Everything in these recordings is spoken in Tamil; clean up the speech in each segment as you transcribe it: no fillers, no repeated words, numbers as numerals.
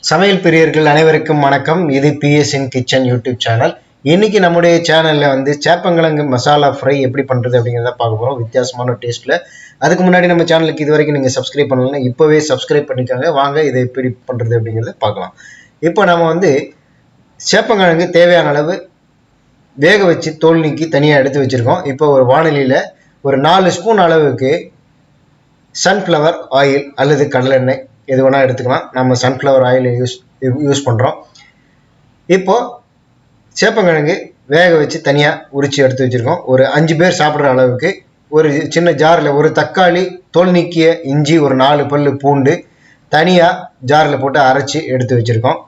சமையல் பிரியர்கள் அனைவருக்கும் வணக்கம். இது பிஎஸ்என் கிச்சன் யூடியூப் சேனல். இன்னைக்கு நம்முடைய சேனல்ல வந்து சேப்பங்கிழங்கு மசாலா ஃப்ரை எப்படி பண்றது அப்படிங்கிறத பார்க்க போறோம், வித்தியாசமான டேஸ்ட்ல. அதுக்கு முன்னாடி நம்ம சேனலுக்கு இது வரைக்கும் நீங்க சப்ஸ்கிரைப் பண்ணலன்னா இப்பவே சப்ஸ்கிரைப் பண்ணிக்கோங்க. வாங்க இதை எப்படி பண்றது அப்படிங்கிறத பார்க்கலாம். இப்போ நம்ம வந்து சேப்பங்கிழங்கு தேவையான அளவு வேக வச்சு தோல் நீக்கி தனியாக எடுத்து வச்சிருக்கோம். இப்போ ஒரு வானிலையில் ஒரு 4 ஸ்பூன் அளவுக்கு சன்ஃப்ளவர் ஆயில் அல்லது கடலெண்ணெய் எது வேணால் எடுத்துக்கலாம். நம்ம சன்ஃப்ளவர் ஆயில் யூஸ் பண்ணுறோம். இப்போது சேப்பங்கிழங்கு வேக வச்சு தனியாக உரித்து எடுத்து வச்சுருக்கோம். ஒரு 5 பேர் சாப்பிட்ற அளவுக்கு ஒரு சின்ன ஜாரில் ஒரு தக்காளி, தோல் நீக்கிய இஞ்சி, ஒரு 4 பல்லு பூண்டு தனியாக ஜாரில் போட்டு அரைச்சி எடுத்து வச்சுருக்கோம்.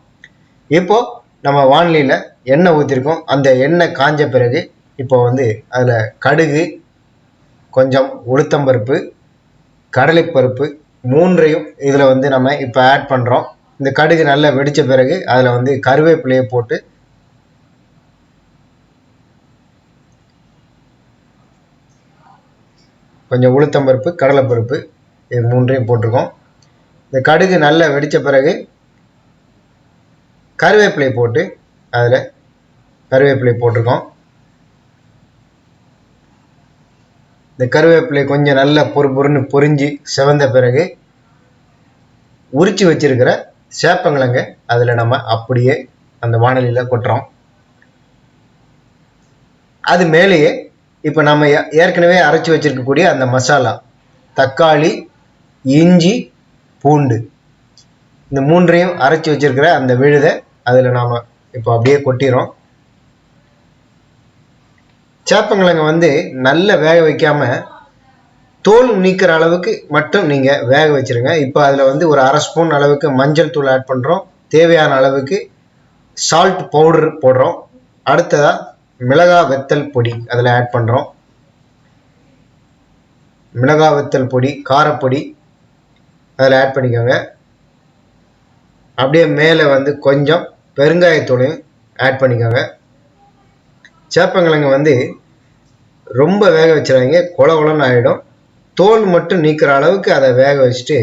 இப்போது நம்ம வானிலையில் எண்ணெய் ஊற்றிருக்கோம். அந்த எண்ணெய் காஞ்ச பிறகு இப்போ வந்து அதில் கடுகு, கொஞ்சம் உளுத்தம்பருப்பு, கடலைப்பருப்பு மூன்றையும் இதில் வந்து நம்ம இப்போ ஆட் பண்ணுறோம். இந்த கடுகு நல்லா வெடித்த பிறகு அதில் வந்து கருவேப்பிலையை போட்டு கொஞ்சம் உளுத்தம்பருப்பு, கடலைப்பருப்பு இது மூன்றையும் போட்டிருக்கோம். இந்த கடுகு நல்லா வெடித்த பிறகு கருவேப்பிலை போட்டு அதில் கருவேப்பிலை போட்டிருக்கோம். இந்த கருவேப்பிலை கொஞ்சம் நல்லா பொறுன்னு பொரிஞ்சு செவந்த பிறகு உரிச்சு வச்சிருக்கிற சேப்பங்கிழங்க அதில் நம்ம அப்படியே அந்த வாணலியில் கொட்டுறோம். அது மேலேயே இப்போ நம்ம ஏற்கனவே அரைச்சி வச்சிருக்கக்கூடிய அந்த மசாலா, தக்காளி, இஞ்சி, பூண்டு இந்த மூன்றையும் அரைச்சி வச்சிருக்கிற அந்த விழுதை அதில் நாம் இப்போ அப்படியே கொட்டிடுறோம். சேப்பங்கிழங்க வந்து நல்லா வேக வைக்காம தோல் நீக்கிற அளவுக்கு மட்டும் நீங்கள் வேக வச்சுருங்க. இப்போ அதில் வந்து ஒரு 1/2 ஸ்பூன் அளவுக்கு மஞ்சள் தூள் ஆட் பண்ணுறோம். தேவையான அளவுக்கு சால்ட் பவுடர் போடுறோம். அடுத்ததாக மிளகாய் வத்தல் பொடி அதில் ஆட் பண்ணுறோம். மிளகாய் வத்தல் பொடி, காரப்பொடி அதில் ஆட் பண்ணிக்கோங்க. அப்படியே மேலே வந்து கொஞ்சம் பெருங்காயத்தூளையும் ஆட் பண்ணிக்கோங்க. சேப்பங்கிழங்கு வந்து ரொம்ப வேக வச்சிடாதீங்க, கொலன்னு ஆகிடும். தோல் மட்டும் நீக்கிற அளவுக்கு அதை வேக வச்சுட்டு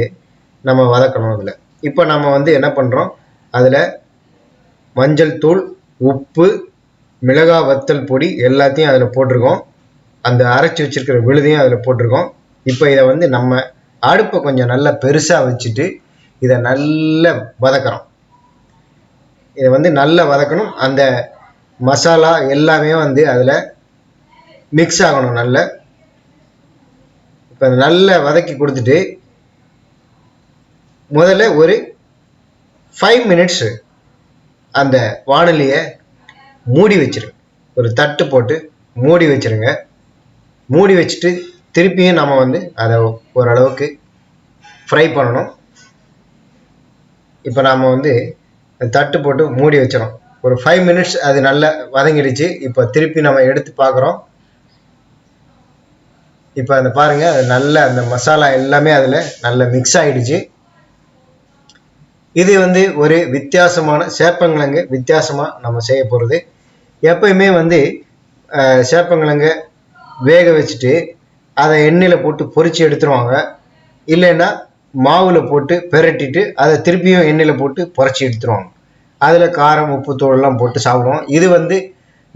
நம்ம வதக்கணும். அதில் இப்போ நம்ம வந்து என்ன பண்ணுறோம், அதில் மஞ்சள் தூள், உப்பு, மிளகாய் வத்தல் பொடி எல்லாத்தையும் அதில் போட்டிருக்கோம். அந்த அரைச்சி வச்சிருக்கிற விழுதையும் அதில் போட்டிருக்கோம். இப்போ இதை வந்து நம்ம அடுப்பை கொஞ்சம் நல்லா பெருசாக வச்சுட்டு இதை நல்லா வதக்கிறோம். இதை வந்து நல்லா வதக்கணும். அந்த மசாலா எல்லாமே வந்து அதில் மிக்ஸ் ஆகணும் நல்லா. இப்போ நல்லா வதக்கி கொடுத்துட்டு முதல்ல ஒரு 5 மினிட்ஸ் அந்த வாணலியை மூடி வச்சிருங்க. ஒரு தட்டு போட்டு மூடி வச்சிருங்க. மூடி வச்சுட்டு திருப்பியும் நம்ம வந்து அதை ஓரளவுக்கு ஃப்ரை பண்ணணும். இப்போ நாம் வந்து தட்டு போட்டு மூடி வச்சிடும். ஒரு 5 மினிட்ஸ் அது நல்லா வதங்கிடுச்சு. இப்போ திருப்பி நம்ம எடுத்து பார்க்குறோம். இப்போ அந்த பாருங்க, அது நல்ல அந்த மசாலா எல்லாமே அதில் நல்ல மிக்ஸ் ஆகிடுச்சு. இது வந்து ஒரு வித்தியாசமான சேப்பங்கிழங்கு வித்தியாசமாக நம்ம செய்ய போகிறது. எப்பயுமே வந்து சேப்பங்கிழங்க வேக வச்சுட்டு அதை எண்ணெயில் போட்டு பொரிச்சு எடுத்துருவாங்க. இல்லைன்னா மாவில் போட்டு பெரட்டிட்டு அதை திருப்பியும் எண்ணெயில் போட்டு பொரிச்சு எடுத்துருவாங்க. அதில் காரம், உப்பு, தூளெல்லாம் போட்டு சாப்பிடுவோம். இது வந்து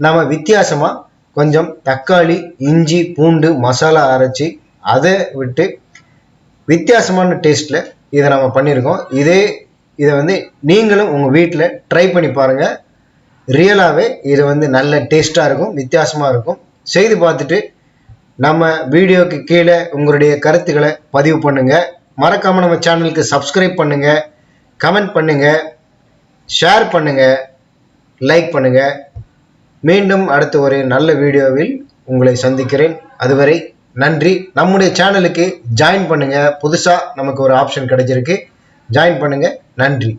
நம்ம வித்தியாசமாக கொஞ்சம் தக்காளி, இஞ்சி, பூண்டு மசாலா அரைச்சி அதை விட்டு வித்தியாசமான டேஸ்ட்டில் இதை நம்ம பண்ணியிருக்கோம். இதை வந்து நீங்களும் உங்கள் வீட்டில் ட்ரை பண்ணி பாருங்கள். ரியலாகவே இது வந்து நல்ல டேஸ்ட்டாக இருக்கும், வித்தியாசமாக இருக்கும். செய்து பார்த்துட்டு நம்ம வீடியோவுக்கு கீழே உங்களுடைய கருத்துக்களை பதிவு பண்ணுங்கள். மறக்காமல் நம்ம சேனலுக்கு சப்ஸ்கிரைப் பண்ணுங்கள், கமெண்ட் பண்ணுங்கள், ஷேர் பண்ணுங்கள், லைக் பண்ணுங்கள். மீண்டும் அடுத்த ஒரு நல்ல வீடியோவில் உங்களை சந்திக்கிறேன். அதுவரை நன்றி. நம்முடைய சேனலுக்கு ஜாயின் பண்ணுங்கள். புதுசாக நமக்கு ஒரு ஆப்ஷன் கிடைச்சிருக்கு, ஜாயின் பண்ணுங்கள். நன்றி.